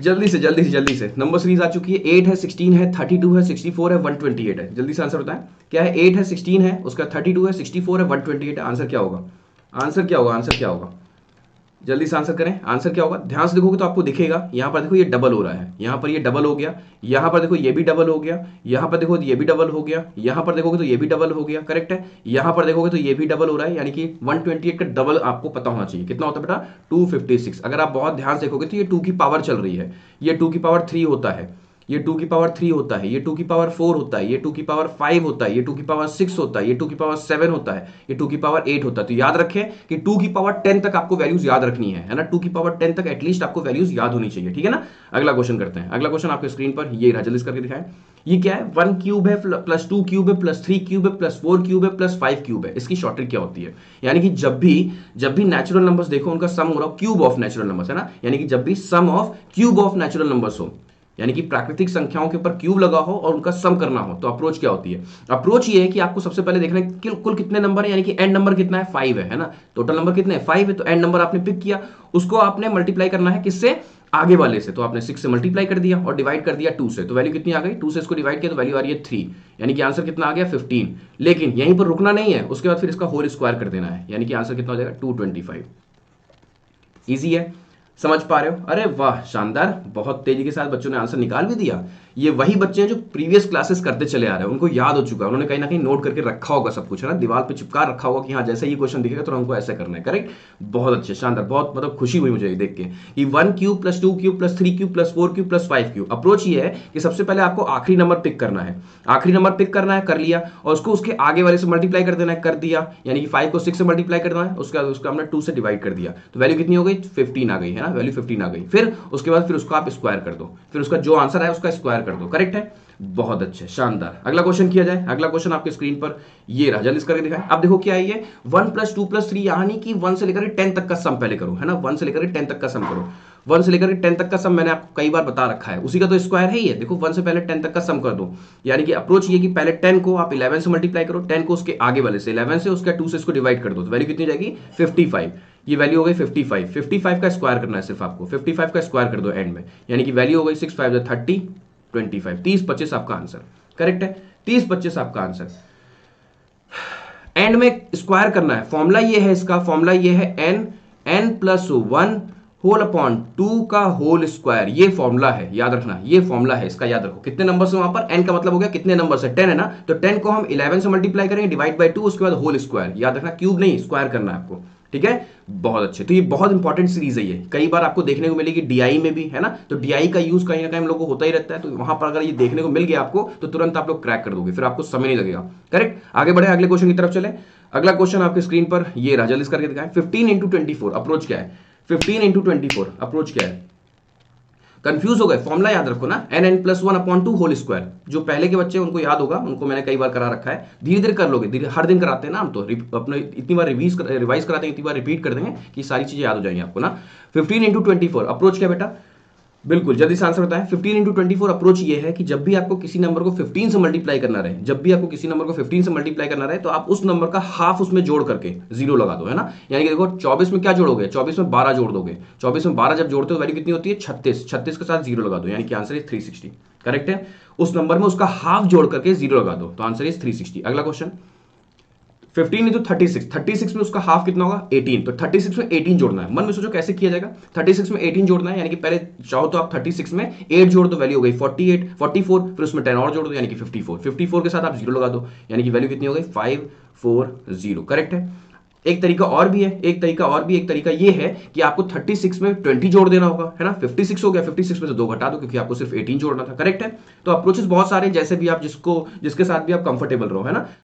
जल्दी से number series आ चुकी है। 8 है, 16 है, 32 है, 64 है, 128 है। जल्दी से आंसर बताएं क्या है। 8 है, 16 है, उसका 32 है, 64 है, 128 है। आंसर क्या होगा? आंसर क्या होगा? जल्दी से आंसर करें। आंसर क्या होगा? ध्यान से देखोगे तो आपको दिखेगा, यहां पर देखो ये डबल हो रहा है, यहां पर ये डबल हो गया, यहां पर देखो ये भी डबल हो गया, यहां पर देखो ये भी डबल हो गया, यहां पर देखोगे तो ये भी डबल हो गया। करेक्ट है। यहां पर देखोगे तो ये भी डबल हो रहा है, यानी कि 128 का डबल आपको पता होना चाहिए। कितना होता है बेटा? 256। अगर आप बहुत ध्यान से देखोगे तो ये 2 की पावर चल रही है, ये 2 की पावर 3 होता है, ये 2 की पावर 3 होता है, ये 2 की पावर 4 होता है, ये 2 की पावर 5 होता है, ये 2 की पावर 6 होता है, ये 2 की पावर 7 होता है, ये 2 की पावर 8 होता है। तो याद रखें कि 2 की पावर 10 तक आपको वैल्यूज याद रखनी है ना। 2 की पावर 10 तक एटलीस्ट आपको वैल्यूज याद होनी चाहिए, ठीक है ना। अगला क्वेश्चन करते हैं। अगला क्वेश्चन आपके स्क्रीन पर ये रहा, जल्दी करके दिखाएं। ये क्या है? 1 क्यूब है, प्लस 2 क्यूब है, प्लस 3 क्यूब है, प्लस 4 क्यूब है, प्लस 5 क्यूब है। इसकी शॉर्ट ट्रिक क्या होती है? यानी कि जब भी नेचुरल नंबर्स देखो उनका सम हो रहा हो, क्यूब ऑफ नेचुरल नंबर्स है ना, यानी कि जब भी sum of cube of natural numbers हो, यानी कि प्राकृतिक संख्याओं के ऊपर क्यूब लगा हो और उनका सम करना हो, तो अप्रोच क्या होती है? अप्रोच ये है कि आपको सबसे पहले देखना है कि कुल कितने नंबर है, यानी कि एंड नंबर कितना है? 5 है ना। टोटल नंबर कितने हैं? 5 है। तो एंड नंबर आपने पिक किया, उसको आपने मल्टीप्लाई करना है किससे? आगे वाले से। तो आपने 6 से मल्टीप्लाई कर दिया और डिवाइड कर दिया 2 से, तो वैल्यू कितनी आ गई? 2 से इसको डिवाइड किया तो वैल्यू आ रही है 3, यानी कि आंसर कितना आ गया? 15। लेकिन यहीं पर रुकना नहीं है, उसके बाद फिर इसका होल स्क्वायर कर देना है, यानी कि आंसर कितना हो जाएगा? 225। इजी है, समझ पा रहे हो? अरे वाह, शानदार, बहुत तेजी के साथ बच्चों ने आंसर निकाल भी दिया। ये वही बच्चे हैं जो प्रीवियस क्लासेस करते चले आ रहे हैं, उनको याद हो चुका है, उन्होंने कहीं ना कहीं नोट करके रखा होगा सब कुछ, है ना, दीवार पे चिपका रखा होगा कि हाँ जैसे ये क्वेश्चन दिखेगा तो हमको ऐसे करना है। करेक्ट, बहुत अच्छे, शानदार, बहुत मतलब खुशी हुई मुझे देख के कि 1 cube plus 2 cube plus 3 cube plus 4 cube plus 5 cube. Approach ये है कि सबसे पहले आपको आखिरी नंबर पिक करना है, आखिरी नंबर पिक करना है, कर लिया, और उसको उसके आगे वाले से मल्टीप्लाई कर देना है, कर दिया, यानी कि 5 को 6 से मल्टीप्लाई करना है, उसका हमने 2 से डिवाइड कर दिया, तो वैल्यू कितनी हो गई? 15 आ गई, है ना, वैल्यू 15 आ गई। फिर उसके बाद फिर उसको आप स्क्वायर कर दो, फिर उसका जो आंसर है उसका स्क्वायर कर दो। करेक्ट है, बहुत अच्छे, शानदार। अगला क्वेश्चन किया जाए। अगला क्वेश्चन आपके स्क्रीन पर ये रहा, जल्दी करके दिखाएं। अब देखो क्या है ये 1 प्लस 2 प्लस 3, यानी कि 1 से लेकर 10 तक का सम पहले करो, है ना, 1 से लेकर 10 तक का सम करो। 1 से लेकर 10 तक का सम मैंने आपको कई बार बता रखा है, उसी का तो स्क्वायर है ही है। देखो 1 से पहले 10 तक का सम कर दो, यानी कि अप्रोच ये कि पहले 10 को आप 11 से मल्टीप्लाई करो, 10 को उसके आगे वाले से, 11 से उसका 2 से इसको डिवाइड कर दो, तो वैल्यू कितनी जाएगी? 55। ये वैल्यू हो गई 55। 55 का स्क्वायर करना है सिर्फ आपको, 55 का स्क्वायर कर दो एंड में, यानी कि वैल्यू हो गई 6 5 30 25, 30 25 आपका आंसर। करेक्ट है, 30 25 आपका आंसर। एंड में स्क्वायर करना है, फॉर्मूला ये है, इसका फॉर्मूला ये है n प्लस 1 होल अपॉन 2 का होल स्क्वायर। ये फॉर्मूला है, याद रखना, ये फॉर्मूला है, इसका याद रखो। कितने नंबर से वहां पर n का मतलब हो गया कितने नंबर से? 10 है ना, तो 10 को हम 11 से मल्टीप्लाई करेंगे, डिवाइड बाय 2, उसके बाद होल स्क्वायर। याद रखना, क्यूब नहीं, स्क्वायर करना है आपको, ठीक है। बहुत अच्छे, तो ये बहुत इंपॉर्टेंट सीरीज है, ये कई बार आपको देखने को मिलेगी डीआई में भी, है ना, तो डीआई का यूज कहीं ना कहीं हम लोग को होता ही रहता है, तो वहां पर अगर ये देखने को मिल गया आपको तो तुरंत आप लोग क्रैक कर दोगे, फिर आपको समय नहीं लगेगा। करेक्ट, आगे बढ़े, अगले क्वेश्चन की तरफ चले। अगला क्वेश्चन आपके स्क्रीन पर ये रहा, जल्दी करके दिखाएं। 15 इंटू 24 अप्रोच क्या है? 15 इंटू 24 अप्रोच क्या है? कंफ्यूज हो गए? फॉर्मूला याद रखो ना, n plus 1 upon 2 whole square. जो पहले के बच्चे उनको याद होगा, उनको मैंने कई बार करा रखा है, धीरे धीरे कर लोगे, धीरे, हर दिन कराते हैं ना हम, तो अपने इतनी बार रिवाइज कराते हैं, इतनी बार रिपीट कर देंगे कि सारी चीजें याद हो जाएंगी आपको ना। 15 इंटू 24 अप्रोच क्या बेटा? बिल्कुल, जल्दी से आंसर बताएं। 15 इंटू 24 अप्रोच ये है कि जब भी आपको किसी नंबर को 15 से मल्टीप्लाई करना रहे, जब भी आपको किसी नंबर को 15 से मल्टीप्लाई करना रहे, तो आप उस नंबर का हाफ उसमें जोड़ करके जीरो लगा दो, है ना। यानी कि देखो 24 में क्या जोड़ोगे? 24 में 12 जोड़ दोगे, 24 में 12 जब जोड़ते हो वैल्यू कितनी होती है? 36। 36 के साथ जीरो लगा दो, यानी कि आंसर इज 360। करेक्ट है, उस नंबर में उसका हाफ जोड़ करके जीरो लगा दो, तो आंसर इज 360। अगला क्वेश्चन, 15 इंटू 36, 36 में उसका हाफ कितना होगा? 18। तो 36 में 18 जोड़ना है, मन में सोचो कैसे किया जाएगा। 36 में 18 जोड़ना है, यानी कि पहले चाहो तो आप 36 में 8 जोड़ दो, वैल्यू हो गई 48 44, फिर उसमें 10 और जोड़ दो, यानी कि 54। 54 के साथ आप जीरो लगा दो, यानी कि वैल्यू कितनी हो गई? 540। करेक्ट है। एक तरीका और भी है, एक तरीका ये है कि आपको 36 में 20 जोड़ देना होगा, है ना। 56 हो गया, 56 में से 2 घटा दो, क्योंकि आपको सिर्फ 18 जोड़ना था। करेक्ट है। तो अप्रोचेस बहुत सारे, जैसे भी आप जिसके साथ भी आप कंफर्टेबल रहो, है ना।